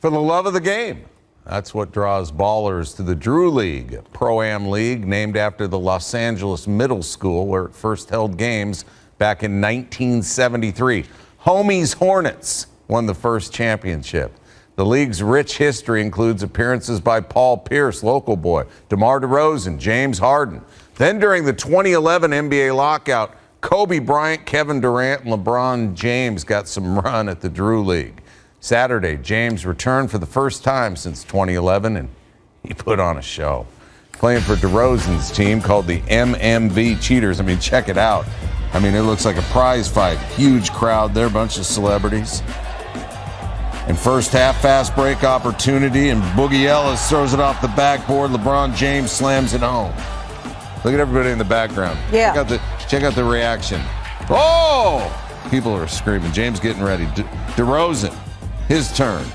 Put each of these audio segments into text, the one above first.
For the love of the game. That's what draws ballers to the Drew League, a Pro-Am league named after the Los Angeles Middle School where it first held games back in 1973. Homies Hornets won the first championship. The league's rich history includes appearances by Paul Pierce, local boy, DeMar DeRozan, James Harden. Then during the 2011 NBA lockout, Kobe Bryant, Kevin Durant, and LeBron James got some run at the Drew League. Saturday, James returned for the first time since 2011, and he put on a show. Playing for DeRozan's team called the MMV Cheaters. I mean, check it out. I mean, it looks like a prize fight. Huge crowd there, bunch of celebrities. And first half, fast break opportunity, and Boogie Ellis throws it off the backboard. LeBron James slams it home. Look at everybody in the background. Yeah. Check out the reaction. Oh! People are screaming. James getting ready. DeRozan. His turn.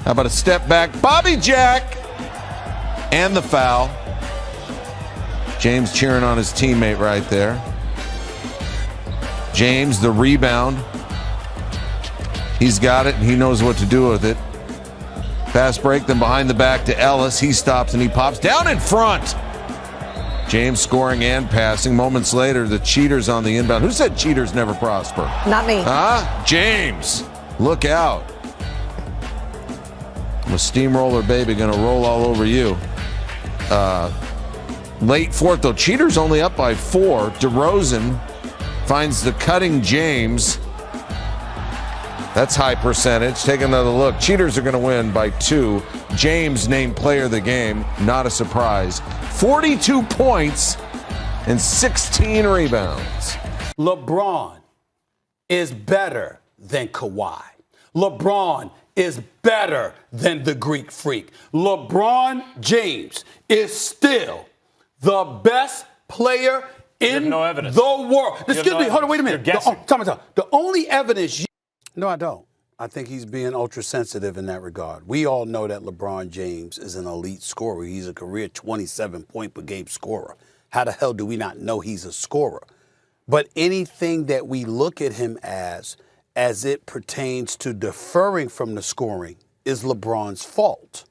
How about a step back? Bobby Jack! And the foul. James cheering on his teammate right there. James, the rebound. He's got it, and he knows what to do with it. Fast break, then behind the back to Ellis. He stops, and he pops down in front. James scoring and passing. Moments later, the cheaters on the inbound. Who said cheaters never prosper? Not me. Huh? James. Look out. I'm a steamroller baby gonna roll all over you. Late fourth, though. Cheaters only up by 4. DeRozan finds the cutting James. That's high percentage. Take another look. Cheaters are going to win by 2. James named player of the game. Not a surprise. 42 points and 16 rebounds. LeBron is better than Kawhi. LeBron is better than the Greek Freak. LeBron James is still the best player in the world. Excuse me, hold on, wait a minute. The only evidence No, I don't. I think he's being ultra sensitive in that regard. We all know that LeBron James is an elite scorer. He's a career 27-point per game scorer. How the hell do we not know he's a scorer? But anything that we look at him as it pertains to deferring from the scoring, is LeBron's fault.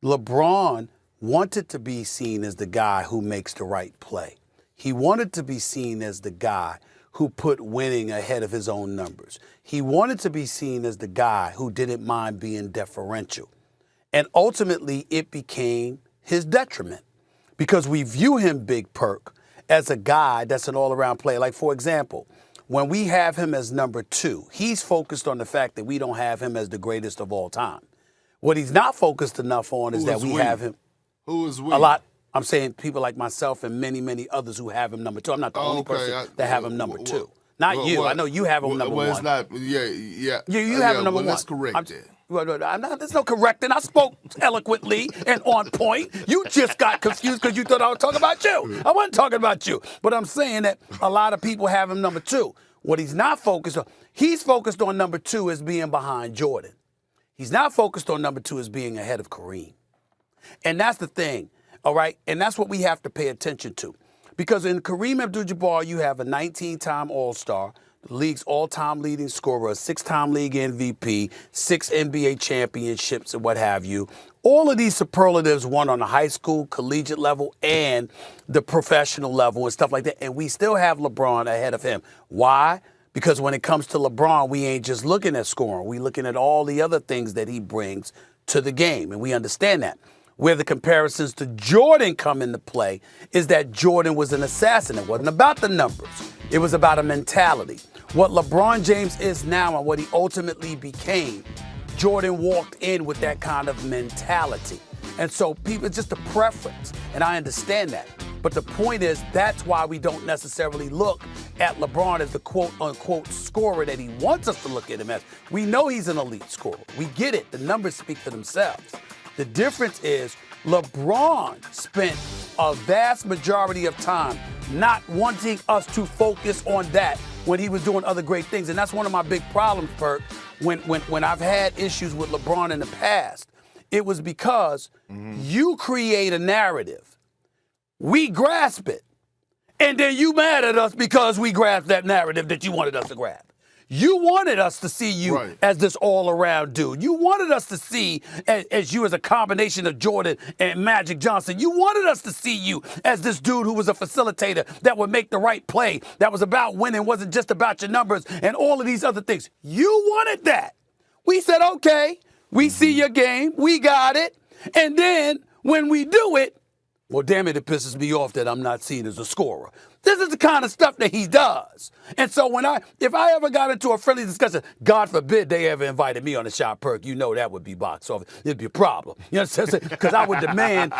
LeBron wanted to be seen as the guy who makes the right play. He wanted to be seen as the guy who put winning ahead of his own numbers. He wanted to be seen as the guy who didn't mind being deferential. And ultimately, it became his detriment because we view him, Big Perk, as a guy that's an all-around player. Like, for example, when we have him as number 2, he's focused on the fact that we don't have him as the greatest of all time. What he's not focused enough on is that we have him. Who is we? A lot. I'm saying people like myself and many, many others who have him number 2. I'm not the only person that have him number 2. Not you. I know you have him number 1. It's not. Yeah. You have him number 1. That's correct. There's no correcting. I spoke eloquently and on point. You just got confused because you thought I was talking about you. I wasn't talking about you. But I'm saying that a lot of people have him number 2. What he's not focused on, he's focused on number 2 as being behind Jordan. He's not focused on number 2 as being ahead of Kareem. And that's the thing. All right, and that's what we have to pay attention to. Because in Kareem Abdul-Jabbar, you have a 19-time All-Star, the league's all-time leading scorer, a 6-time league MVP, 6 NBA championships, and what have you. All of these superlatives won on the high school, collegiate level, and the professional level and stuff like that. And we still have LeBron ahead of him. Why? Because when it comes to LeBron, we ain't just looking at scoring. We're looking at all the other things that he brings to the game, and we understand that. Where the comparisons to Jordan come into play is that Jordan was an assassin. It wasn't about the numbers. It was about a mentality. What LeBron James is now and what he ultimately became, Jordan walked in with that kind of mentality. And so people, it's just a preference, and I understand that. But the point is, that's why we don't necessarily look at LeBron as the quote-unquote scorer that he wants us to look at him as. We know he's an elite scorer. We get it. The numbers speak for themselves. The difference is LeBron spent a vast majority of time not wanting us to focus on that when he was doing other great things. And that's one of my big problems, Perk, when I've had issues with LeBron in the past. It was because you create a narrative, we grasp it, and then you mad at us because we grasp that narrative that you wanted us to grasp. You wanted us to see you Right. as this all-around dude. You wanted us to see as you as a combination of Jordan and Magic Johnson. You wanted us to see you as this dude who was a facilitator that would make the right play, that was about winning, wasn't just about your numbers and all of these other things. You wanted that. We said, okay, we see your game, we got it. And then when we do it, well, damn it, it pisses me off that I'm not seen as a scorer. This is the kind of stuff that he does. And so if I ever got into a friendly discussion, God forbid they ever invited me on a shot perk, you know that would be box office. It'd be a problem. You know what I'm saying? Because I would demand.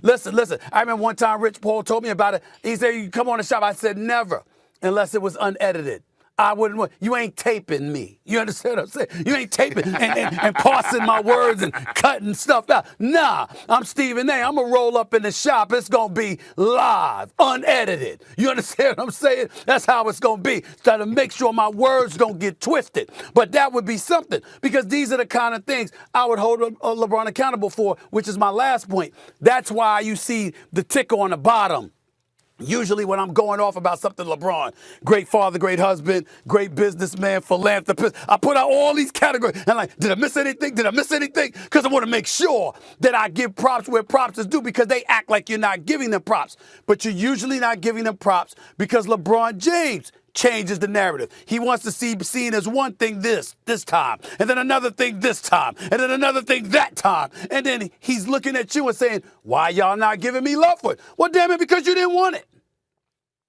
Listen. I remember one time Rich Paul told me about it. He said, you come on the shop. I said, never, unless it was unedited. I wouldn't want, you ain't taping me. You understand what I'm saying? You ain't taping and parsing my words and cutting stuff out. Nah, I'm Stephen A. I'm going to roll up in the shop. It's going to be live, unedited. You understand what I'm saying? That's how it's going to be. Try to make sure my words don't get twisted. But that would be something, because these are the kind of things I would hold LeBron accountable for, which is my last point. That's why you see the ticker on the bottom. Usually when I'm going off about something LeBron, great father, great husband, great businessman, philanthropist, I put out all these categories. And like, did I miss anything? Because I want to make sure that I give props where props is due, because they act like you're not giving them props. But you're usually not giving them props because LeBron James changes the narrative. He wants to be seen as one thing this time, and then another thing this time, and then another thing that time. And then he's looking at you and saying, why y'all not giving me love for it? Well, damn it, because you didn't want it.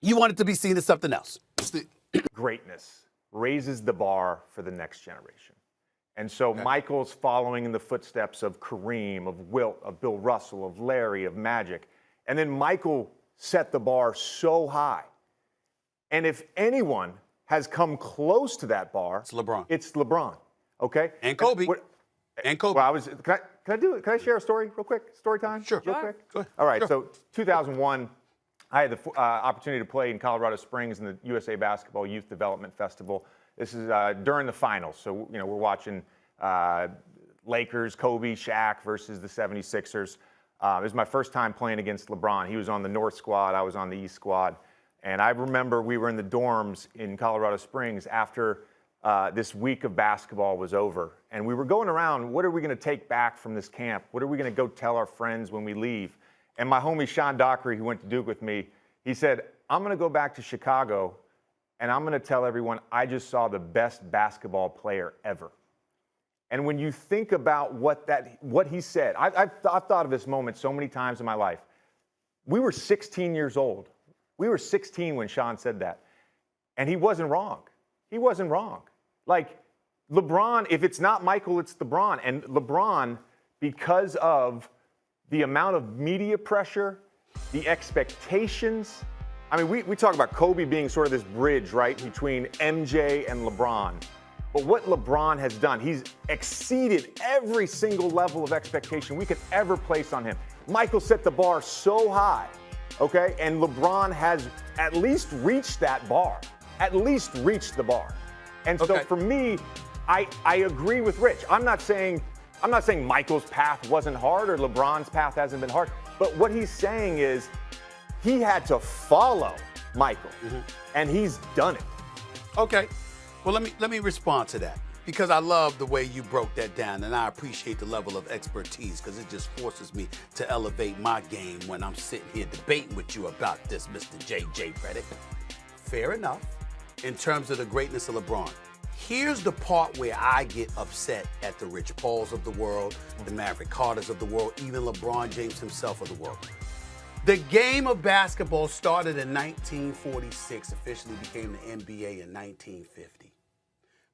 You want it to be seen as something else. Greatness raises the bar for the next generation. And so Michael's following in the footsteps of Kareem, of Wilt, of Bill Russell, of Larry, of Magic. And then Michael set the bar so high. And if anyone has come close to that bar, It's LeBron. It's LeBron. Okay? And Kobe. And Kobe. Well, can I do it? Can I share a story real quick? Story time? Sure. Real quick? Go ahead. All right. Sure. So 2001, I had the opportunity to play in Colorado Springs in the USA Basketball Youth Development Festival. This is during the finals. So, we're watching Lakers, Kobe, Shaq versus the 76ers. It was my first time playing against LeBron. He was on the North squad. I was on the East squad. And I remember we were in the dorms in Colorado Springs after this week of basketball was over. And we were going around, what are we going to take back from this camp? What are we going to go tell our friends when we leave? And my homie Sean Dockery, who went to Duke with me, he said, I'm going to go back to Chicago and I'm going to tell everyone I just saw the best basketball player ever. And when you think about what he said, I've thought of this moment so many times in my life. We were 16 years old. We were 16 when Sean said that. And he wasn't wrong. He wasn't wrong. Like, LeBron, if it's not Michael, it's LeBron. And LeBron, because of the amount of media pressure, the expectations. I mean, we talk about Kobe being sort of this bridge, right, between MJ and LeBron. But what LeBron has done, he's exceeded every single level of expectation we could ever place on him. Michael set the bar so high, okay? And LeBron has at least reached that bar, at least reached the bar. And so for me, I agree with Rich. I'm not saying Michael's path wasn't hard or LeBron's path hasn't been hard. But what he's saying is he had to follow Michael, and he's done it. Okay. Well, let me respond to that, because I love the way you broke that down, and I appreciate the level of expertise, because it just forces me to elevate my game when I'm sitting here debating with you about this, Mr. J.J. Redick. Fair enough in terms of the greatness of LeBron. Here's the part where I get upset at the Rich Pauls of the world, the Maverick Carters of the world, even LeBron James himself of the world. The game of basketball started in 1946, officially became the NBA in 1950.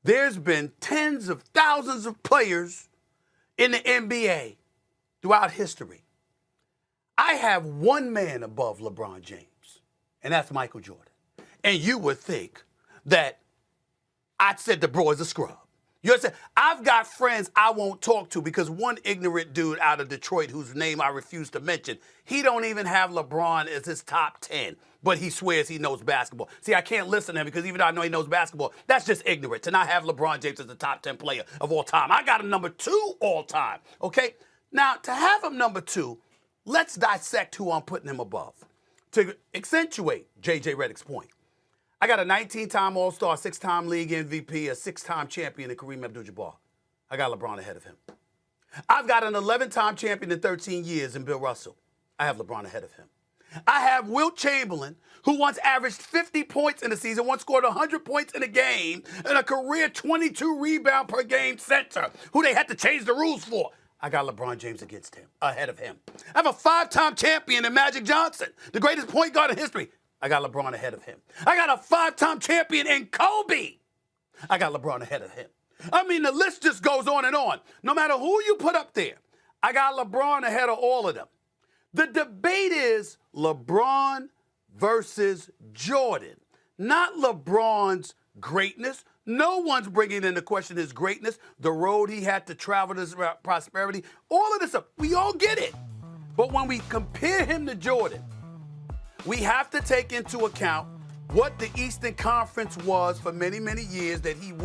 There's been tens of thousands of players in the NBA throughout history. I have one man above LeBron James, and that's Michael Jordan. And you would think that I said the bro is a scrub. You understand? I've got friends I won't talk to because one ignorant dude out of Detroit, whose name I refuse to mention, he don't even have LeBron as his top 10, but he swears he knows basketball. See, I can't listen to him because even though I know he knows basketball, that's just ignorant to not have LeBron James as the top 10 player of all time. I got him number 2 all time, okay? Now, to have him number 2, let's dissect who I'm putting him above. To accentuate J.J. Redick's point, I got a 19-time All-Star, 6-time league MVP, a 6-time champion in Kareem Abdul-Jabbar. I got LeBron ahead of him. I've got an 11-time champion in 13 years in Bill Russell. I have LeBron ahead of him. I have Wilt Chamberlain, who once averaged 50 points in a season, once scored 100 points in a game, and a career 22 rebound per game center, who they had to change the rules for. I got LeBron James ahead of him. I have a 5-time champion in Magic Johnson, the greatest point guard in history. I got LeBron ahead of him. I got a 5-time champion in Kobe. I got LeBron ahead of him. I mean, the list just goes on and on. No matter who you put up there, I got LeBron ahead of all of them. The debate is LeBron versus Jordan, not LeBron's greatness. No one's bringing into question his greatness, the road he had to travel to his prosperity, all of this stuff. We all get it. But when we compare him to Jordan, we have to take into account what the Eastern Conference was for many, many years that he